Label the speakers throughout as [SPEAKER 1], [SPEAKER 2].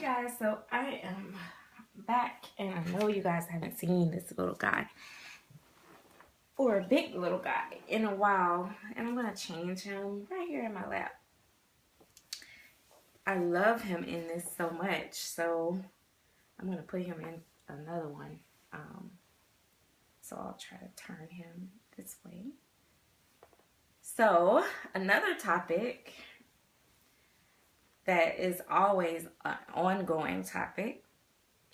[SPEAKER 1] Guys, so I am back, and I know you guys haven't seen this little guy or a big little guy in a while, and I'm gonna change him right here in my lap. I love him in this so much, so I'm gonna put him in another one. So I'll try to turn him this way. So another topic that is always an ongoing topic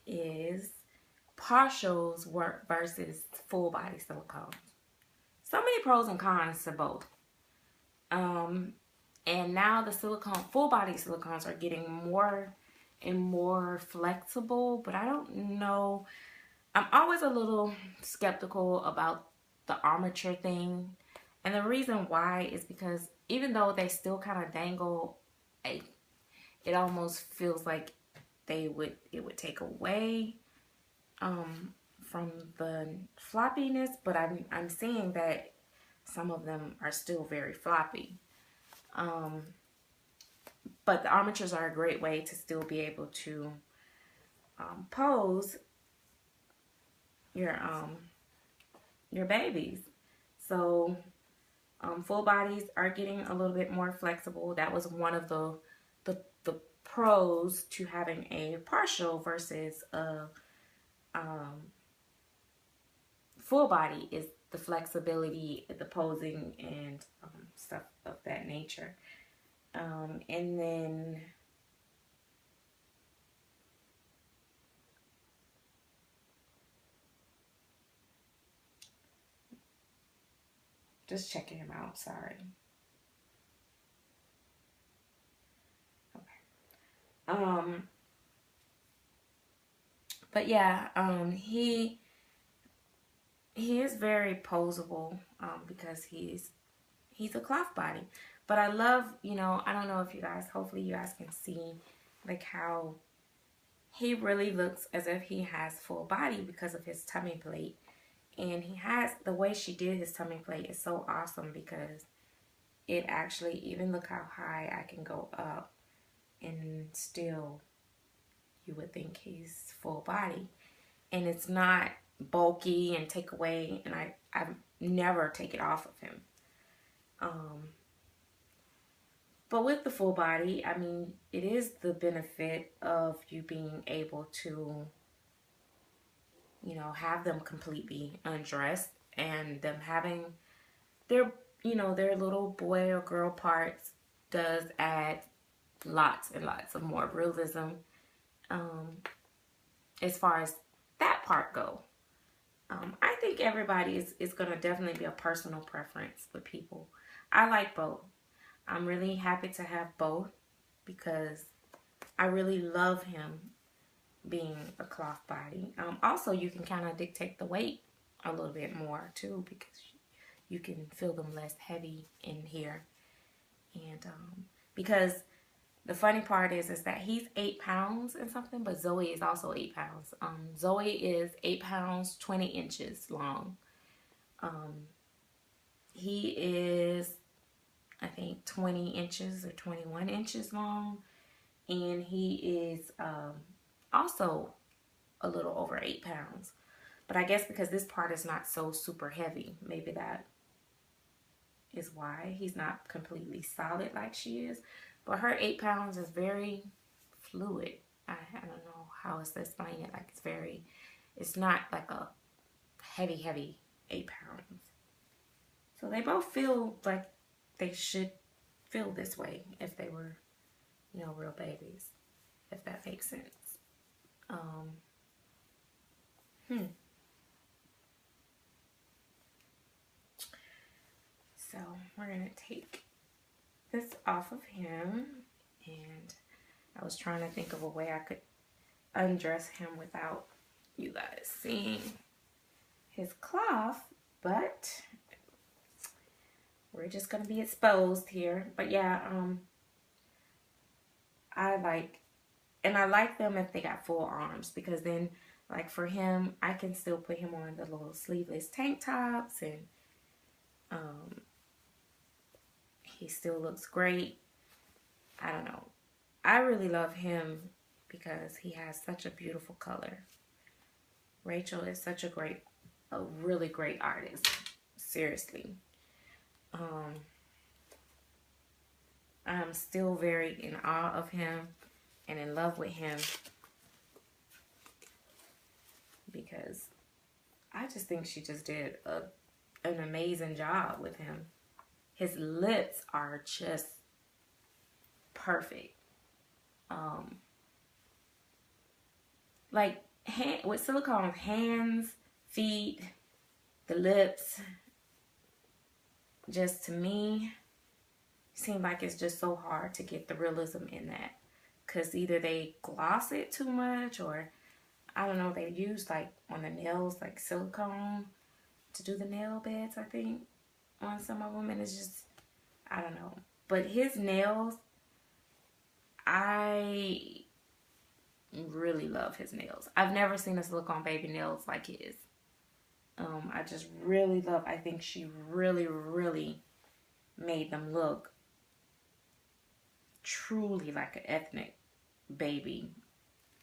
[SPEAKER 1] is partials work versus full body silicones. So many pros and cons to both. And now the full body silicones are getting more and more flexible, but I don't know. I'm always a little skeptical about the armature thing. And the reason why is because even though they still kind of dangle, it almost feels like it would take away from the floppiness, but I'm seeing that some of them are still very floppy. But the armatures are a great way to still be able to pose your babies. So full bodies are getting a little bit more flexible. That was one of the pros to having a partial versus a full body, is the flexibility, the posing, and stuff of that nature. And then just checking him out, sorry. Okay. But yeah, he is very posable because he's a cloth body. But I love, I don't know if you guys, hopefully you guys can see like how he really looks as if he has full body because of his tummy plate. And he has, the way she did his tummy plate is so awesome because it actually, even look how high I can go up and still you would think he's full body. And it's not bulky and take away, and I never take it off of him. But with the full body, I mean, it is the benefit of you being able to, have them completely undressed and them having their, their little boy or girl parts does add lots and lots of more realism as far as that part go. I think everybody is going to definitely be a personal preference with people. I like both. I'm really happy to have both because I really love him being a cloth body. Also, you can kind of dictate the weight a little bit more too because you can feel them less heavy in here. And because the funny part is that he's 8 pounds and something, but Zoe is also 8 pounds. Zoe is 8 pounds, 20 inches long. He is, I think, 20 inches or 21 inches long. And he is also a little over 8 pounds. But I guess because this part is not so super heavy, maybe that is why he's not completely solid like she is. But her 8 pounds is very fluid. I don't know how else to explain it. Like it's not like a heavy 8 pounds. So they both feel like they should feel this way if they were, real babies, if that makes sense. So we're gonna take this off of him, and I was trying to think of a way I could undress him without you guys seeing his cloth, but we're just gonna be exposed here. But yeah, I like them if they got full arms, because then, like for him, I can still put him on the little sleeveless tank tops, and he still looks great. I don't know. I really love him because he has such a beautiful color. Rachel is such a really great artist. Seriously. I'm still very in awe of him and in love with him because I just think she just did an amazing job with him. His lips are just perfect. Like with Silicone's hands, feet, the lips, just to me, seem like it's just so hard to get the realism in that. Because either they gloss it too much, or I don't know, they use like on the nails, like silicone to do the nail beds, I think, on some of them. And it's just, I don't know. But his nails, I really love his nails. I've never seen a silicone baby nails like his. I just really love, I think she really, really made them look truly like an ethnic baby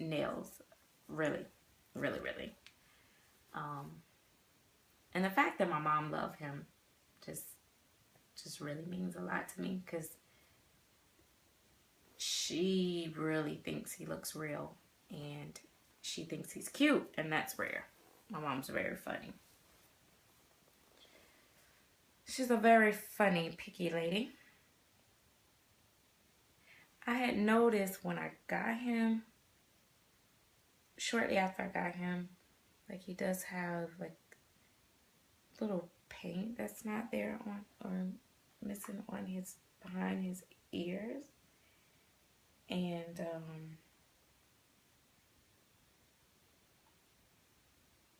[SPEAKER 1] nails. Really, really, really. And the fact that my mom loved him just really means a lot to me, because she really thinks he looks real and she thinks he's cute, and that's rare. My mom's very funny. She's a very funny, picky lady. I had noticed when I got him, shortly after I got him, like he does have like little paint that's not there on, or missing on his, behind his ears. And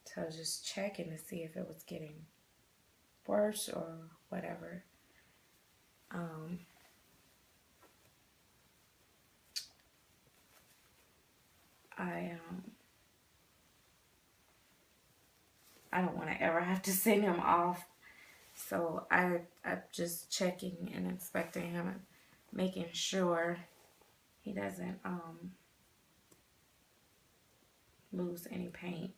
[SPEAKER 1] so I was just checking to see if it was getting worse or whatever. I don't want to ever have to send him off, so I'm just checking and inspecting him and making sure he doesn't lose any paint.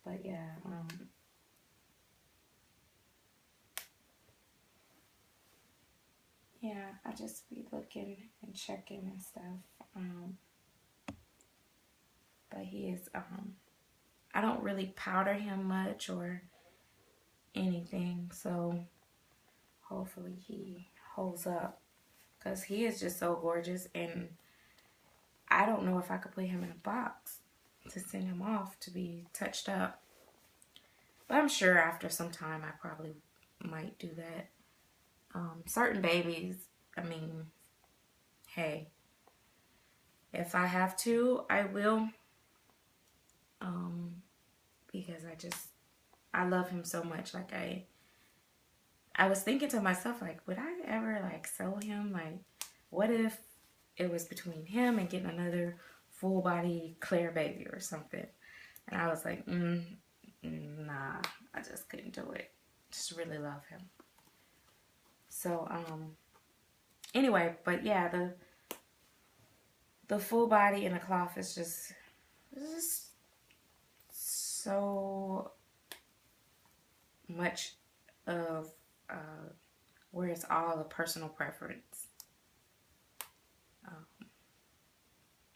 [SPEAKER 1] But yeah, yeah, I just be looking and checking and stuff. But he is, I don't really powder him much or anything, so hopefully he holds up, because he is just so gorgeous, and I don't know if I could put him in a box to send him off to be touched up. But I'm sure after some time I probably might do that. Certain babies, I mean, hey, if I have to, I will. Because I love him so much. Like I was thinking to myself, like, would I ever like sell him? Like, what if it was between him and getting another full body Claire baby or something? And I was like, nah, I just couldn't do it. Just really love him. So, anyway, but yeah, the full body and the cloth is just so much of where it's all a personal preference.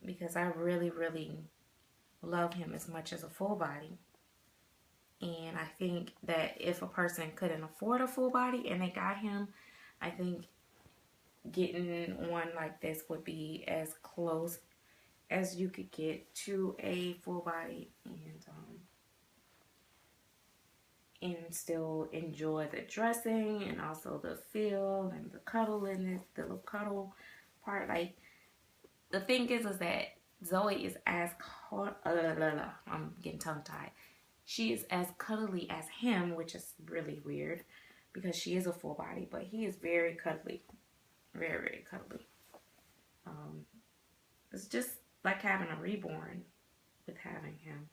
[SPEAKER 1] Because I really, really love him as much as a full body. And I think that if a person couldn't afford a full body and they got him, I think getting one like this would be as close as you could get to a full body, and still enjoy the dressing and also the feel and the cuddle in it, the little cuddle part. Like, the thing is that Zoe is as I'm getting tongue tied. She is as cuddly as him, which is really weird because she is a full body, but he is very cuddly. Very, very cuddly. It's just like having a reborn with having him.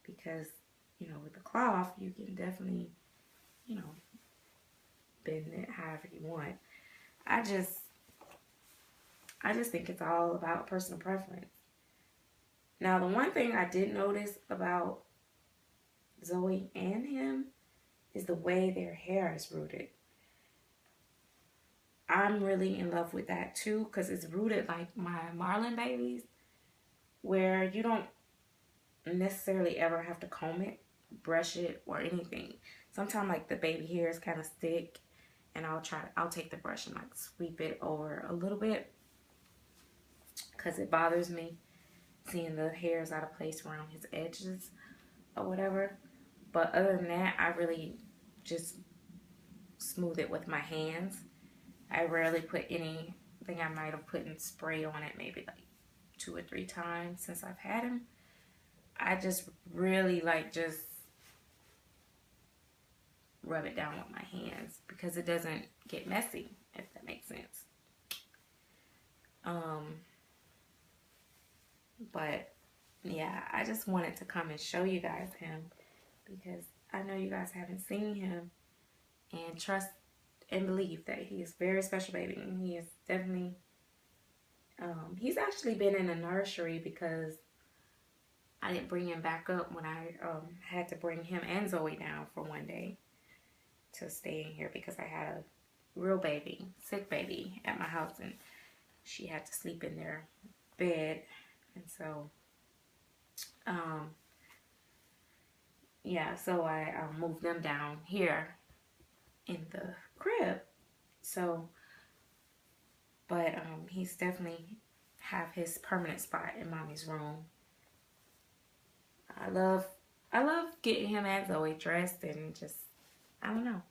[SPEAKER 1] Because, you know, with the cloth, you can definitely, you know, bend it however you want. I I just think it's all about personal preference. Now, the one thing I did notice about Zoe and him is the way their hair is rooted. I'm really in love with that too, because it's rooted like my Marlin babies, where you don't necessarily ever have to comb it, brush it, or anything. Sometimes like the baby hairs kind of stick, and I'll take the brush and like sweep it over a little bit, because it bothers me seeing the hairs out of place around his edges or whatever. But other than that, I really just smooth it with my hands. I rarely put anything. I might have put in spray on it maybe like 2 or 3 times since I've had him. I just really like just rub it down with my hands because it doesn't get messy, if that makes sense. But yeah, I just wanted to come and show you guys him because I know you guys haven't seen him, and trust and believe that he is very special baby, and he is definitely he's actually been in a nursery because I didn't bring him back up when I had to bring him and Zoe down for one day to stay in here because I had a real baby, sick baby at my house, and she had to sleep in their bed. And so yeah, so I moved them down here in the crib. So but he's definitely have his permanent spot in mommy's room. I love getting him and Zoe dressed, and just, I don't know.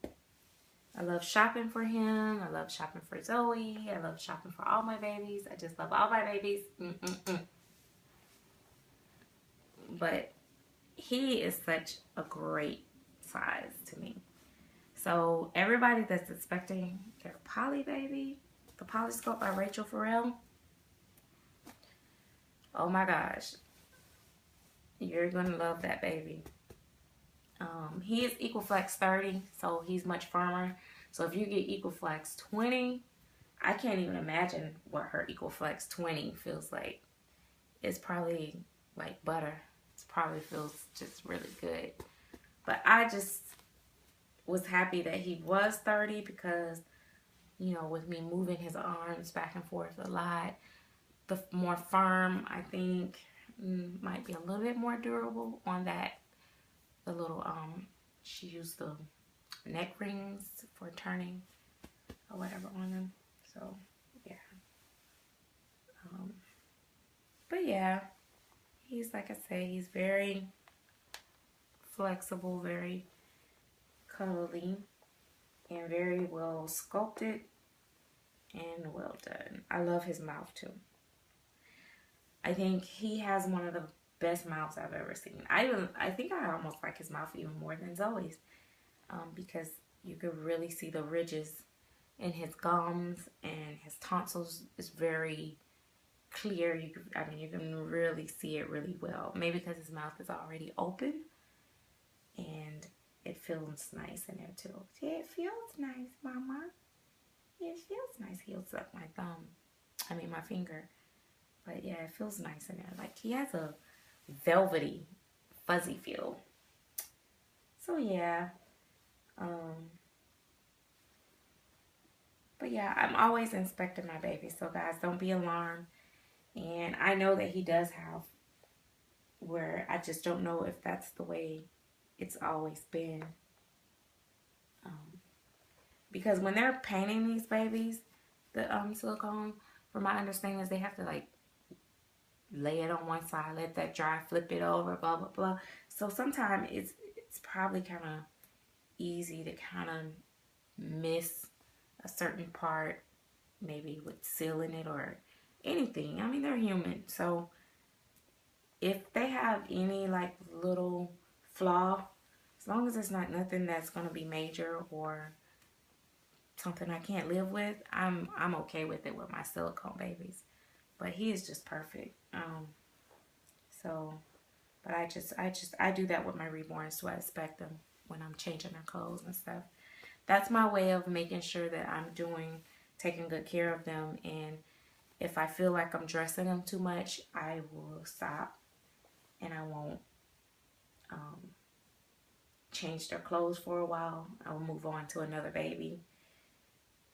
[SPEAKER 1] I love shopping for him. I love shopping for Zoe. I love shopping for all my babies. I just love all my babies. But he is such a great size to me. So everybody that's expecting their Polly baby, the Polyscope by Rachel Farrell, oh my gosh, you're gonna love that baby. He is Equiflex 30, so he's much firmer. So if you get Equiflex 20, I can't even imagine what her Equiflex 20 feels like. It's probably like butter. It probably feels just really good. But I just was happy that he was 30 because, you know, with me moving his arms back and forth a lot, the more firm, I think, might be a little bit more durable on that. The little, she used the neck rings for turning or whatever on them. So, yeah. But yeah, he's, like I say, he's very flexible, very cuddly, and very well sculpted and well done. I love his mouth too. I think he has one of the best mouths I've ever seen. I think I almost like his mouth even more than Zoe's, because you could really see the ridges in his gums, and his tonsils is very clear. You can really see it really well. Maybe because his mouth is already open, and it feels nice in there too. Yeah, it feels nice, Mama. Yeah, it feels nice. He'll suck my my finger. But yeah, it feels nice in there. Like, he has a velvety, fuzzy feel. So yeah. But yeah, I'm always inspecting my baby. So guys, don't be alarmed. And I know that he does have where I just don't know if that's the way it's always been. Because when they're painting these babies, the silicone, from my understanding, is they have to like lay it on one side, let that dry, flip it over, blah blah blah. So sometimes it's probably kind of easy to kind of miss a certain part, maybe with sealing it or anything. I mean, they're human, so if they have any like little flaw, as long as it's not nothing that's going to be major or something I can't live with, I'm okay with it with my silicone babies. But he is just perfect. But I do that with my reborns, so I inspect them when I'm changing their clothes and stuff. That's my way of making sure that I'm taking good care of them. And If I feel like I'm dressing them too much, I will stop and I won't change their clothes for a while. I will move on to another baby.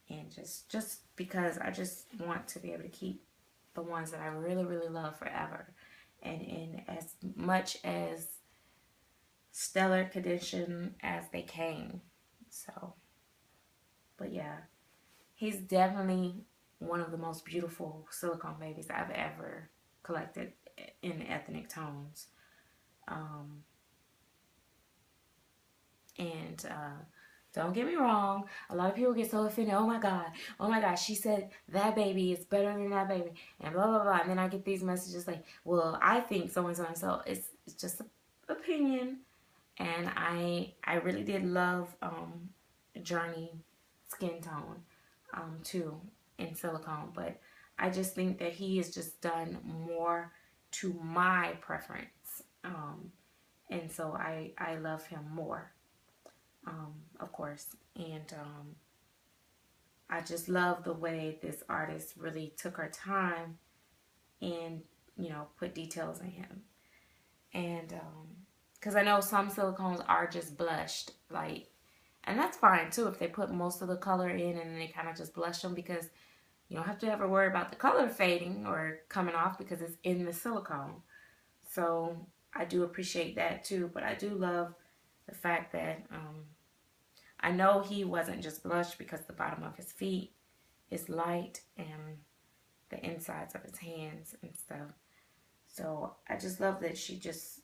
[SPEAKER 1] And just because I just want to be able to keep the ones that I really, really love forever. And in as much as stellar condition as they came. So, but yeah, he's definitely one of the most beautiful silicone babies I've ever collected in ethnic tones. And don't get me wrong, a lot of people get so offended. Oh my God, she said that baby is better than that baby, and blah blah blah. And then I get these messages like, well, I think so and so and so. It's just an opinion, and I really did love Journey skin tone too in silicone, but I just think that he has just done more to my preference, and so I love him more. Of course. And I just love the way this artist really took her time and, you know, put details in him. And because I know some silicones are just blushed, like, and that's fine too if they put most of the color in and then they kind of just blush them, because you don't have to ever worry about the color fading or coming off because it's in the silicone. So I do appreciate that too, but I do love the fact that I know he wasn't just blushed because the bottom of his feet is light and the insides of his hands and stuff. So I just love that she just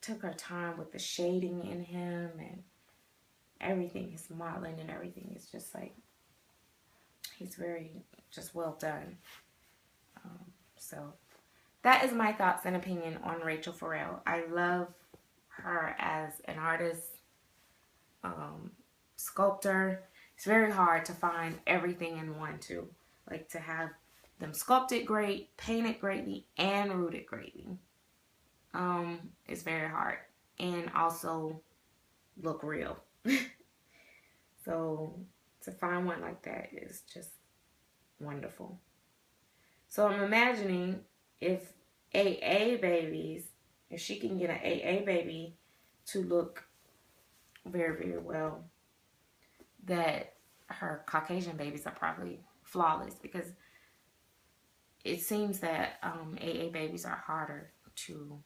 [SPEAKER 1] took her time with the shading in him, and everything, his modeling and everything is just like, he's very just well done. So that is my thoughts and opinion on Rachel Farrell. I love her as an artist, sculptor. It's very hard to find everything in one too. Like to have them sculpted great, painted greatly, and rooted greatly. It's very hard. And also look real. So to find one like that is just wonderful. So I'm imagining if AA babies, if she can get an AA baby to look very, very well, that her Caucasian babies are probably flawless, because it seems that AA babies are harder to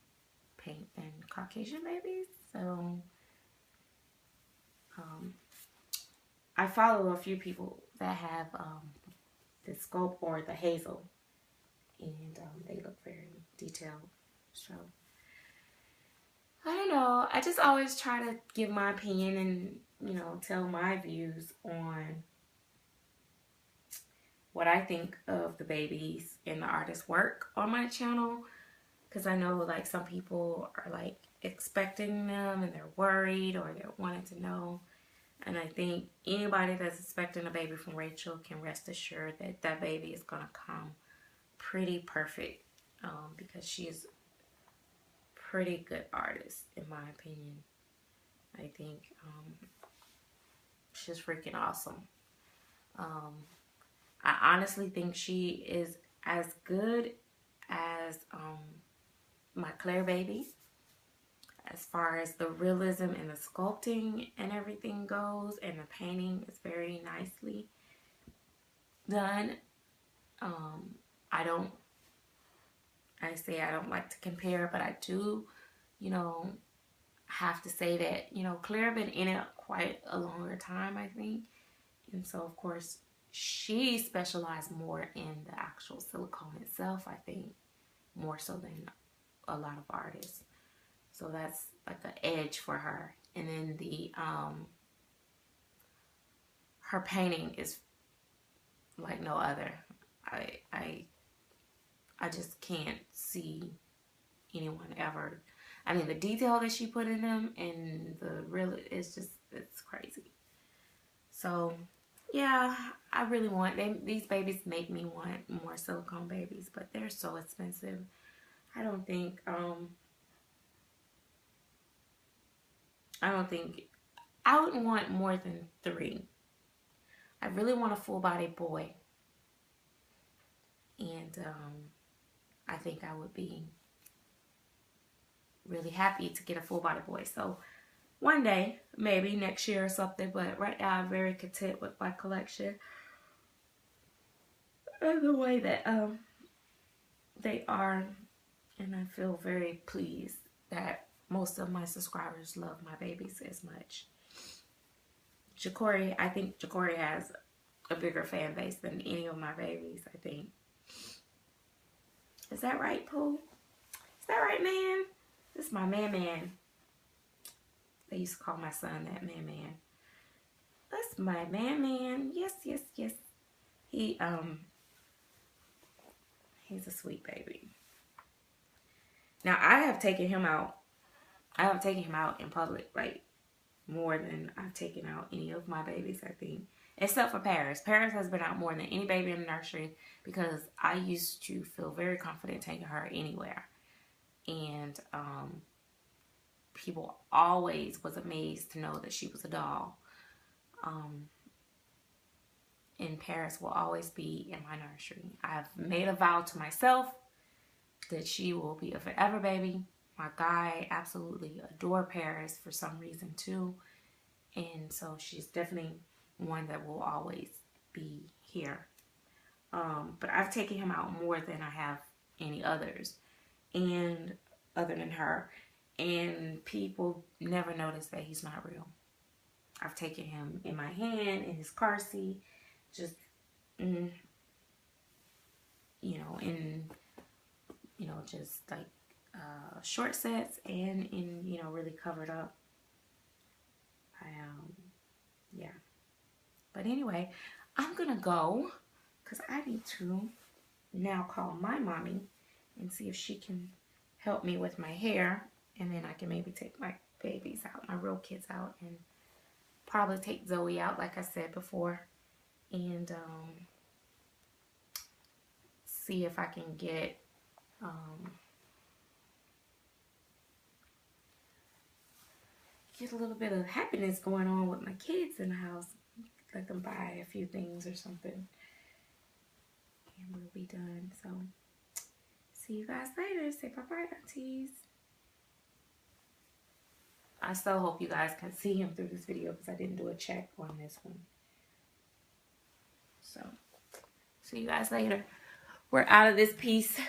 [SPEAKER 1] paint than Caucasian babies. So I follow a few people that have the sculpt or the hazel, and they look very detailed. So I don't know. I just always try to give my opinion and, you know, tell my views on what I think of the babies and the artist's work on my channel. Because I know, like, some people are, like, expecting them and they're worried or they're wanting to know. And I think anybody that's expecting a baby from Rachel can rest assured that that baby is going to come pretty perfect, because she is a pretty good artist, in my opinion. I think she's freaking awesome. I honestly think she is as good as my Claire baby, as far as the realism and the sculpting and everything goes, and the painting is very nicely done. I don't like to compare, but I do, you know, have to say that, you know, Claire been in it quite a longer time, I think. And so, of course, she specialized more in the actual silicone itself, I think, more so than a lot of artists. So that's like an edge for her. And then the her painting is like no other. I just can't see anyone ever. I mean, the detail that she put in them and the real, it's crazy. So yeah, I really want these babies. Make me want more silicone babies, but they're so expensive. I don't think I would want more than 3. I really want a full body boy, and And I think I would be really happy to get a full body boy. So one day, maybe next year or something, but right now I'm very content with my collection and the way that they are, and I feel very pleased that most of my subscribers love my babies as much. Jacorey, I think Jacorey has a bigger fan base than any of my babies, I think. Is that right, Pooh? Is that right, man? This is my man. They used to call my son that man. That's my man. Yes. He's a sweet baby. Now I have taken him out. I have taken him out in public, like more than I've taken out any of my babies, I think. Except for Paris. Paris has been out more than any baby in the nursery because I used to feel very confident taking her anywhere. And people always was amazed to know that she was a doll. And Paris will always be in my nursery. I've made a vow to myself that she will be a forever baby. My guy absolutely adore Paris for some reason too. And so she's definitely one that will always be here. But I've taken him out more than I have any others. And other than her. And people never notice that he's not real. I've taken him in my hand, in his car seat, just, you know, in, you know, just like short sets and in, you know, really covered up. Yeah. But anyway, I'm going to go because I need to now call my mommy and see if she can help me with my hair. And then I can maybe take my babies out, my real kids out, and probably take Zoe out, like I said before. And see if I can get a little bit of happiness going on with my kids in the house. Let them buy a few things or something. And we'll be done. So, see you guys later. Say bye-bye, aunties. I still hope you guys can see him through this video because I didn't do a check on this one. So, see you guys later. We're out of this piece.